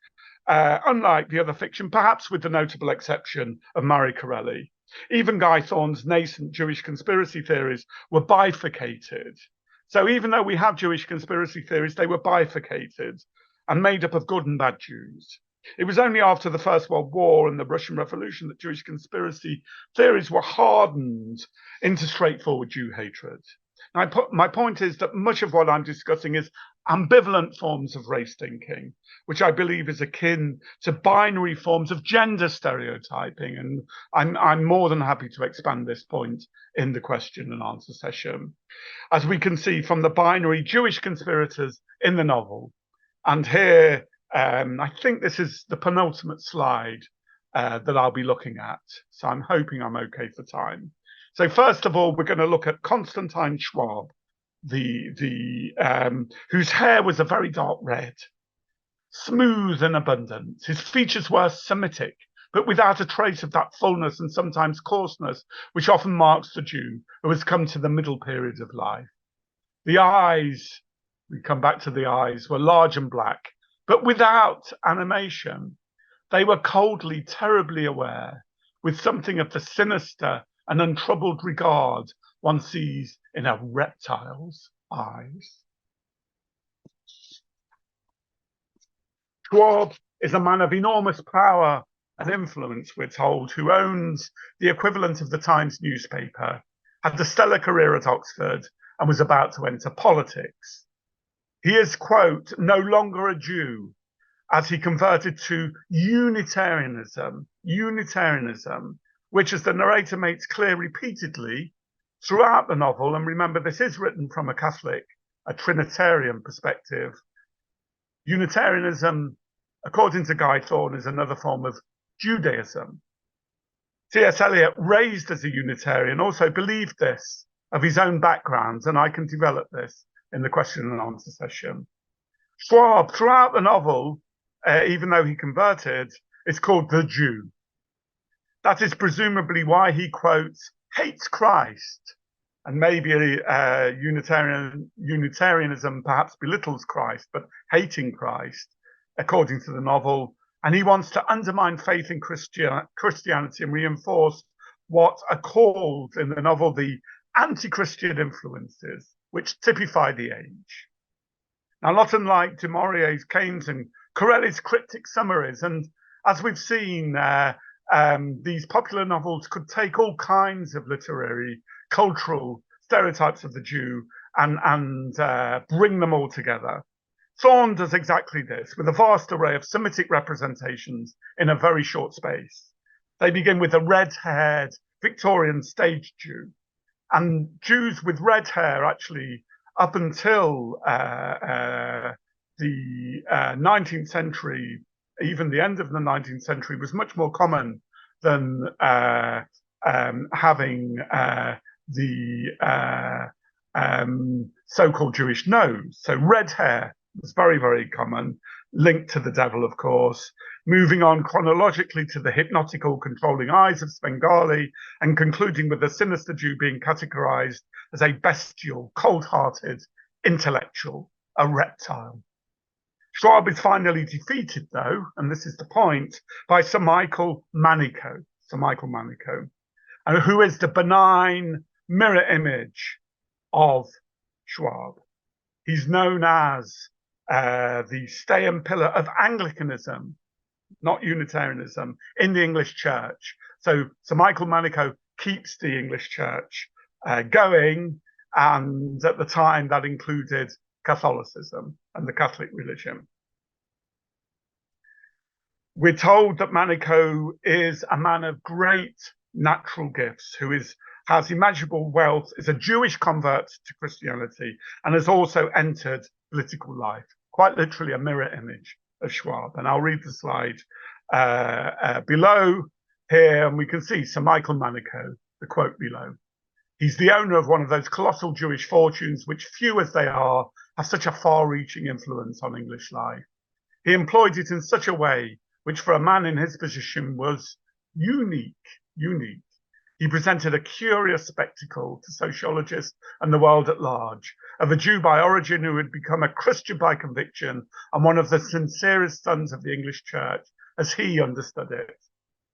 unlike the other fiction, perhaps with the notable exception of Maurier Corelli. Even Guy Thorne's nascent Jewish conspiracy theories were bifurcated. So even though we have Jewish conspiracy theories, they were bifurcated and made up of good and bad Jews. It was only after the First World War and the Russian Revolution that Jewish conspiracy theories were hardened into straightforward Jew hatred. Now, my point is that much of what I'm discussing is ambivalent forms of race thinking, which I believe is akin to binary forms of gender stereotyping. And I'm more than happy to expand this point in the question and answer session. As we can see from the binary Jewish conspirators in the novel, and here, I think this is the penultimate slide that I'll be looking at. So I'm hoping I'm okay for time. So first of all, we're going to look at Constantine Schwab, whose hair was a very dark red, smooth and abundant. His features were Semitic, but without a trace of that fullness and sometimes coarseness which often marks the Jew who has come to the middle period of life. The eyes, we come back to the eyes, were large and black, but without animation. They were coldly, terribly aware, with something of the sinister and untroubled regard one sees in a reptile's eyes. Schwab is a man of enormous power and influence, we're told, who owns the equivalent of the Times newspaper, had a stellar career at Oxford, and was about to enter politics. He is, quote, no longer a Jew, as he converted to Unitarianism, which, as the narrator makes clear repeatedly throughout the novel, and remember, this is written from a Trinitarian perspective. Unitarianism, according to Guy Thorne, is another form of Judaism. T.S. Eliot, raised as a Unitarian, also believed this of his own background, and I can develop this in the question and answer session. Schwab, throughout the novel, even though he converted, is called the Jew. That is presumably why he, quotes, hates Christ, and maybe Unitarianism perhaps belittles Christ, but hating Christ, according to the novel, and he wants to undermine faith in Christianity and reinforce what are called in the novel the anti-Christian influences, which typify the age. Now, not unlike du Maurier's, Caine's, and Corelli's cryptic summaries, and as we've seen, these popular novels could take all kinds of literary, cultural stereotypes of the Jew and bring them all together. Thorne does exactly this with a vast array of Semitic representations in a very short space. They begin with a red-haired Victorian stage Jew, and Jews with red hair actually up until the 19th century, even the end of the 19th century, was much more common than having the so-called Jewish nose. So red hair was very, very common, linked to the devil, of course. Moving on chronologically to the hypnotical controlling eyes of Svengali, and concluding with the sinister Jew being categorized as a bestial, cold-hearted intellectual, a reptile. Schwab is finally defeated, though, and this is the point, by Sir Michael Manico, who is the benign mirror image of Schwab. He's known as the stay and pillar of Anglicanism, not Unitarianism, in the English church. So Sir Michael Manico keeps the English church going, and at the time that included Catholicism and the Catholic religion. We're told that Manico is a man of great natural gifts, who has immeasurable wealth, is a Jewish convert to Christianity, and has also entered political life. Quite literally a mirror image of Schwab. And I'll read the slide below here, and we can see Sir Michael Manico, the quote below. He's the owner of one of those colossal Jewish fortunes, which, few as they are, have such a far-reaching influence on English life. He employed it in such a way which, for a man in his position, was unique. He presented a curious spectacle to sociologists and the world at large, of a Jew by origin who had become a Christian by conviction, and one of the sincerest sons of the English church, as he understood it.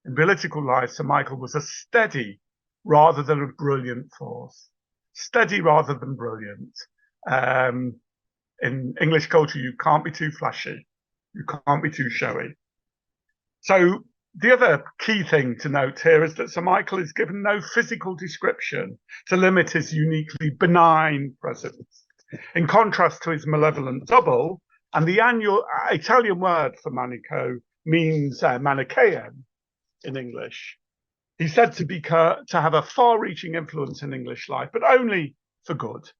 In political life, Sir Michael was a steady rather than a brilliant force. Steady rather than brilliant. In English culture, you can't be too flashy. You can't be too showy. So the other key thing to note here is that Sir Michael is given no physical description to limit his uniquely benign presence, in contrast to his malevolent double. And the Italian word for Manico means Manichaean in English. He's said to have a far-reaching influence in English life, but only for good.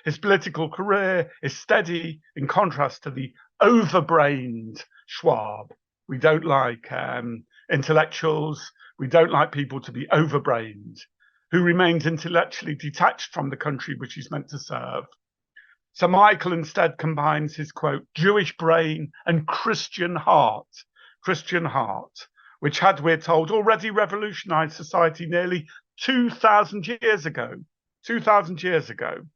His political career is steady, in contrast to the overbrained Schwab. We don't like intellectuals. We don't like people to be overbrained, who remains intellectually detached from the country which he's meant to serve. Sir Michael instead combines his, quote, Jewish brain and Christian heart, which had, we're told, already revolutionized society nearly 2,000 years ago. 2,000 years ago.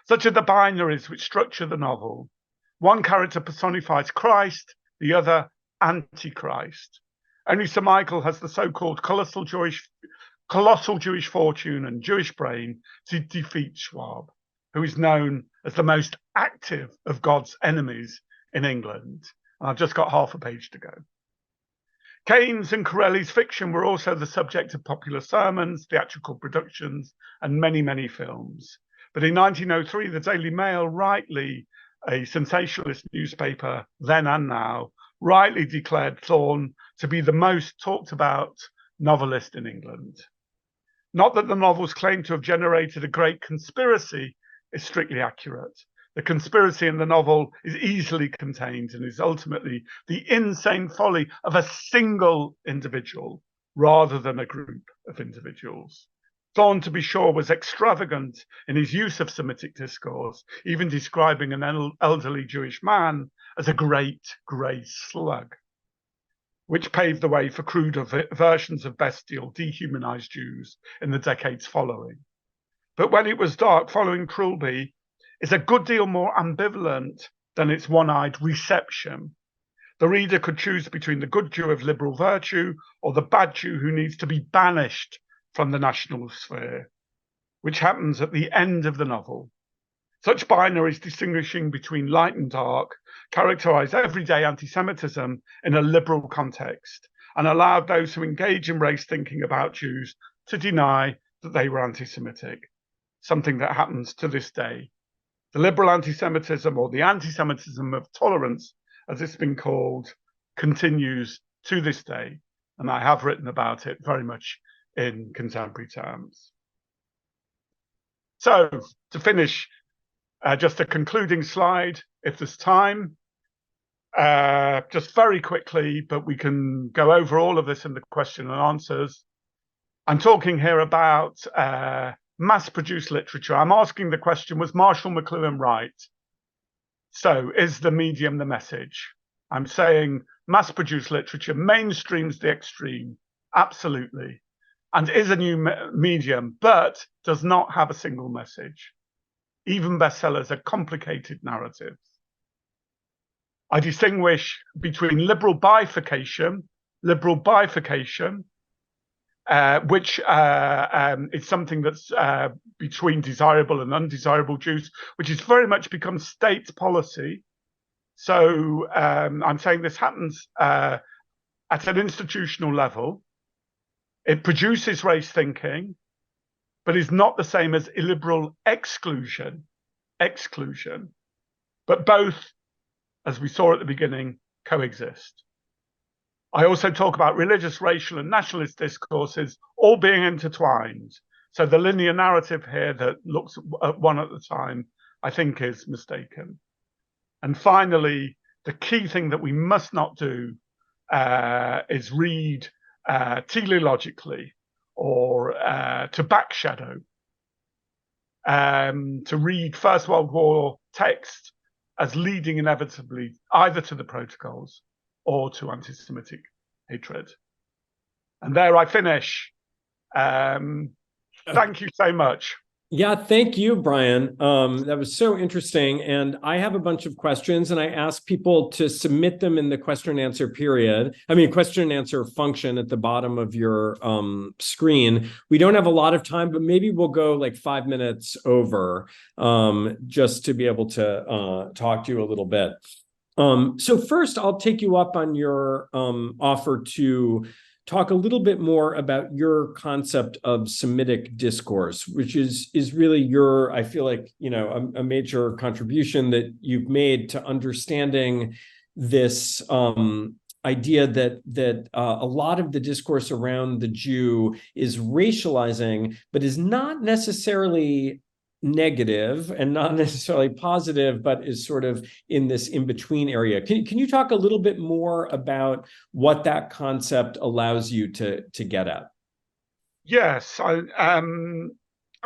Such are the binaries which structure the novel. One character personifies Christ, the other Antichrist. Only Sir Michael has the so-called colossal Jewish fortune and Jewish brain to defeat Schwab, who is known as the most active of God's enemies in England. And I've just got half a page to go. Caine's and Corelli's fiction were also the subject of popular sermons, theatrical productions, and many, many films. But in 1903, the Daily Mail, rightly a sensationalist newspaper then and now, rightly declared Thorne to be the most talked about novelist in England. Not that the novels claim to have generated a great conspiracy is strictly accurate. The conspiracy in the novel is easily contained and is ultimately the insane folly of a single individual rather than a group of individuals. Thorne, to be sure, was extravagant in his use of Semitic discourse, even describing an elderly Jewish man as a great grey slug, which paved the way for crude versions of bestial, dehumanized Jews in the decades following. But when it was dark, following Trilby is a good deal more ambivalent than its one-eyed reception. The reader could choose between the good Jew of liberal virtue or the bad Jew who needs to be banished from the national sphere, which happens at the end of the novel. Such binaries distinguishing between light and dark characterize everyday anti-Semitism in a liberal context and allowed those who engage in race thinking about Jews to deny that they were anti-Semitic, something that happens to this day. The liberal anti-Semitism, or the anti-Semitism of tolerance, as it's been called, continues to this day, and I have written about it very much in contemporary terms. So, to finish, just a concluding slide, if there's time, just very quickly, but we can go over all of this in the question and answers. I'm talking here about mass-produced literature. I'm asking the question, was Marshall McLuhan right? So, is the medium the message? I'm saying mass-produced literature mainstreams the extreme, absolutely, and is a new medium, but does not have a single message. Even bestsellers are complicated narratives. I distinguish between liberal bifurcation, which is something that's between desirable and undesirable Jews, which has very much become state policy. So I'm saying this happens at an institutional level. It produces race thinking, but is not the same as illiberal exclusion. But both, as we saw at the beginning, coexist. I also talk about religious, racial, and nationalist discourses all being intertwined. So the linear narrative here that looks at one at a time, I think, is mistaken. And finally, the key thing that we must not do is read teleologically or to backshadow, to read First World War text as leading inevitably either to the protocols or to anti-Semitic hatred. And there I finish. Thank you so much. Yeah, thank you, Bryan. That was so interesting. And I have a bunch of questions, and I ask people to submit them in the question and answer question and answer function at the bottom of your screen. We don't have a lot of time, but maybe we'll go like 5 minutes over just to be able to talk to you a little bit. So first, I'll take you up on your offer to talk a little bit more about your concept of Semitic discourse, which is really your, I feel like, a major contribution that you've made to understanding this idea that a lot of the discourse around the Jew is racializing, but is not necessarily negative and not necessarily positive, but is sort of in this in-between area. Can you talk a little bit more about what that concept allows you to get at? Yes, I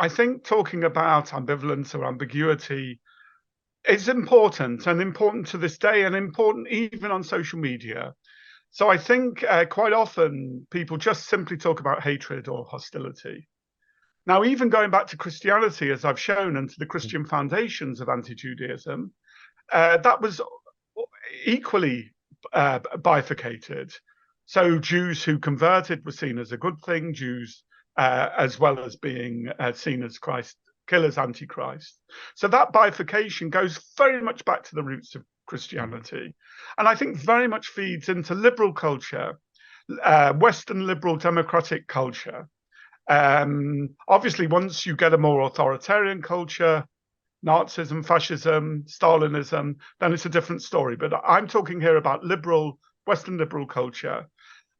think talking about ambivalence or ambiguity is important, and important to this day, and important even on social media. So I think quite often people just simply talk about hatred or hostility. Now, even going back to Christianity, as I've shown, and to the Christian foundations of anti-Judaism, that was equally bifurcated. So Jews who converted were seen as a good thing, Jews as well as being seen as Christ killers, antichrist. So that bifurcation goes very much back to the roots of Christianity. And I think very much feeds into liberal culture, Western liberal democratic culture. Obviously, once you get a more authoritarian culture, Nazism, fascism, Stalinism, then it's a different story. But I'm talking here about Western liberal culture.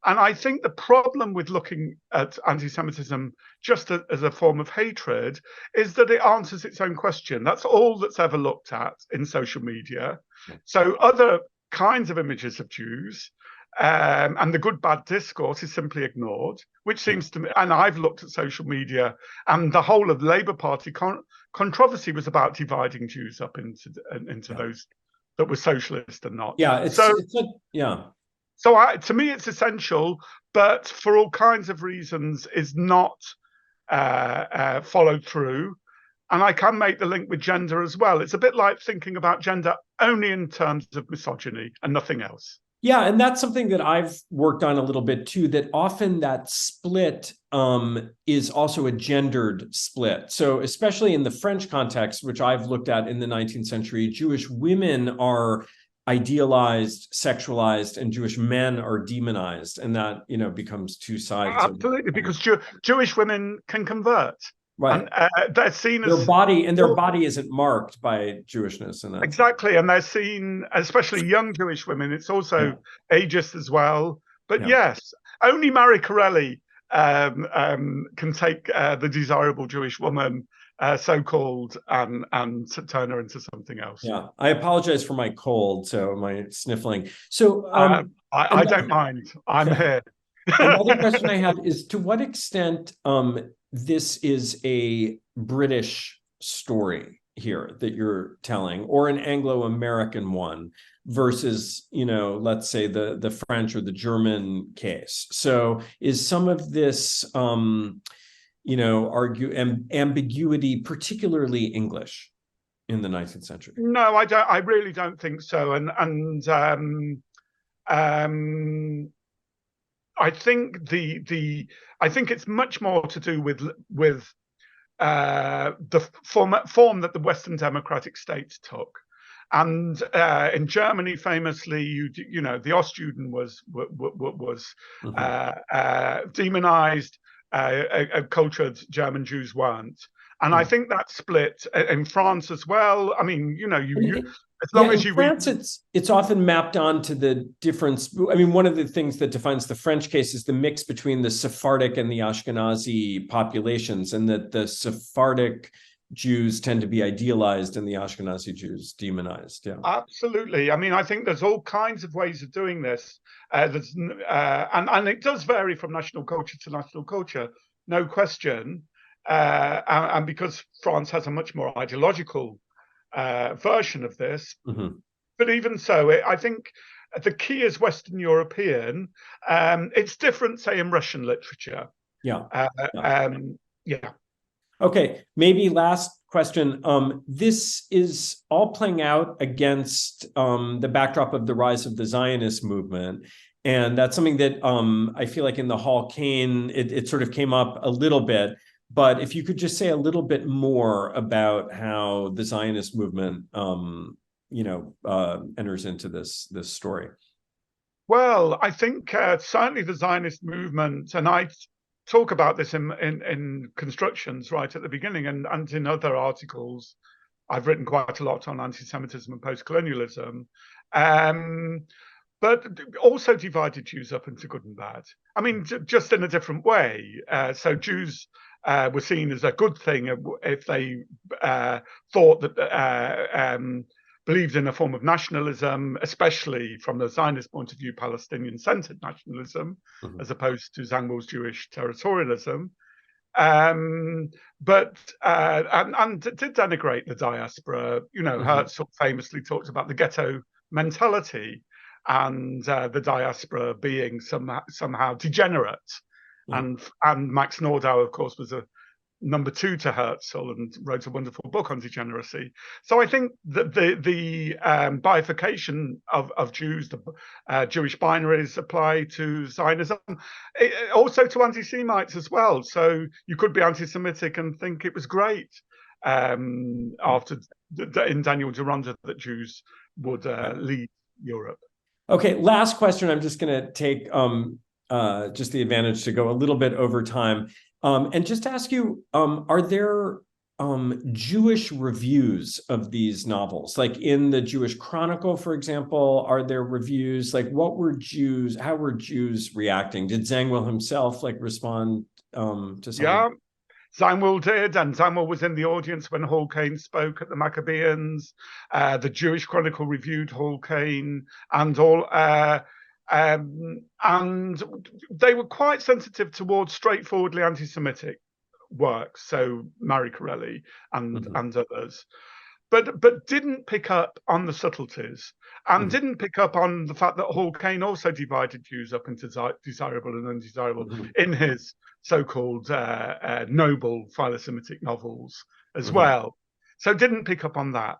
And I think the problem with looking at anti-Semitism just as a form of hatred is that it answers its own question. That's all that's ever looked at in social media. So other kinds of images of Jews and the good bad discourse is simply ignored, which seems to me, and I've looked at social media, and the whole of the Labour Party controversy was about dividing Jews up into those that were socialist and not. Yeah, So to me, it's essential, but for all kinds of reasons, is not followed through. And I can make the link with gender as well. It's a bit like thinking about gender only in terms of misogyny and nothing else. Yeah, and that's something that I've worked on a little bit too, that often that split is also a gendered split. So especially in the French context, which I've looked at in the 19th century, Jewish women are idealized, sexualized, and Jewish men are demonized. And that, becomes two sides. Absolutely, because Jewish women can convert. Right. And they're seen as their body isn't marked by Jewishness, and exactly. And they're seen, especially young Jewish women. It's also ageist as well. But yes, only Marie Corelli can take the desirable Jewish woman, so-called, and turn her into something else. Yeah, I apologize for my cold, so my sniffling. So I don't mind. I'm here. Another question I had is, to what extent this is a British story here that you're telling, or an Anglo-American one versus, let's say the French or the German case? So is some of this, ambiguity particularly English in the 19th century? No, I don't. I really don't think so. And I think I think it's much more to do with the form that the Western democratic states took. And in Germany, famously, the Ostjuden was demonized. Cultured German Jews weren't. And I think that split in France as well. I mean, as long as you France, it's often mapped onto the difference. I mean, one of the things that defines the French case is the mix between the Sephardic and the Ashkenazi populations, and that the Sephardic Jews tend to be idealized and the Ashkenazi Jews demonized. Yeah, absolutely. I mean, I think there's all kinds of ways of doing this. And it does vary from national culture to national culture, no question. And because France has a much more ideological version of this. Mm-hmm. But even so, I think the key is Western European. It's different, say, in Russian literature. Yeah. Yeah. Okay, maybe last question. This is all playing out against the backdrop of the rise of the Zionist movement. And that's something that I feel like in the Hall Caine, it sort of came up a little bit. But if you could just say a little bit more about how the Zionist movement, enters into this story. Well, I think certainly the Zionist movement, and I talk about this in Constructions right at the beginning, and in other articles. I've written quite a lot on anti-Semitism and post-colonialism, but also divided Jews up into good and bad. I mean, just in a different way. So Jews were seen as a good thing if they thought that believed in a form of nationalism, especially from the Zionist point of view, Palestinian-centered nationalism, as opposed to Zangwill's Jewish territorialism. But did denigrate the diaspora. Herzl famously talked about the ghetto mentality and the diaspora being somehow degenerate. And Max Nordau, of course, was a number two to Herzl and wrote a wonderful book on degeneracy. So I think that the bifurcation of Jews, the Jewish binaries apply to Zionism, also to anti-Semites as well. So you could be anti-Semitic and think it was great after in Daniel Deronda that Jews would lead Europe. Okay, last question. I'm just going to take just the advantage to go a little bit over time, and just ask you: are there Jewish reviews of these novels? Like in the Jewish Chronicle, for example, are there reviews? Like, how were Jews reacting? Did Zangwill himself respond to some? Yeah, Zangwill did, and Zangwill was in the audience when Hall Caine spoke at the Maccabeans. The Jewish Chronicle reviewed Hall Caine and all, and they were quite sensitive towards straightforwardly anti-Semitic works, so Marie Corelli and others, but didn't pick up on the subtleties, and didn't pick up on the fact that Hall Caine also divided Jews up into desirable and undesirable in his so-called noble philosemitic novels as well. So didn't pick up on that.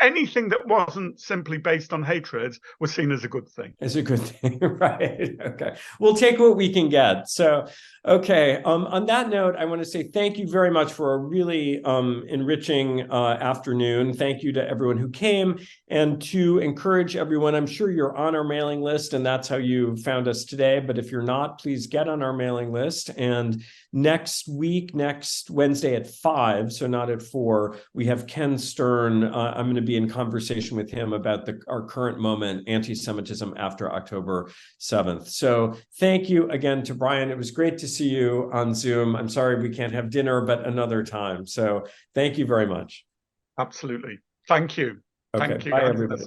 Anything that wasn't simply based on hatred was seen as a good thing. As a good thing, right? Okay. We'll take what we can get. So, okay. On that note, I want to say thank you very much for a really enriching afternoon. Thank you to everyone who came, and to encourage everyone, I'm sure you're on our mailing list and that's how you found us today. But if you're not, please get on our mailing list. And next Wednesday at 5, so not at 4, we have Ken Stern. I'm going to be in conversation with him about our current moment, anti-Semitism after October 7th. So thank you again to Bryan. It was great to see you on Zoom. I'm sorry we can't have dinner, but another time. So thank you very much. Absolutely. Thank you. Okay, Thank you. bye everybody.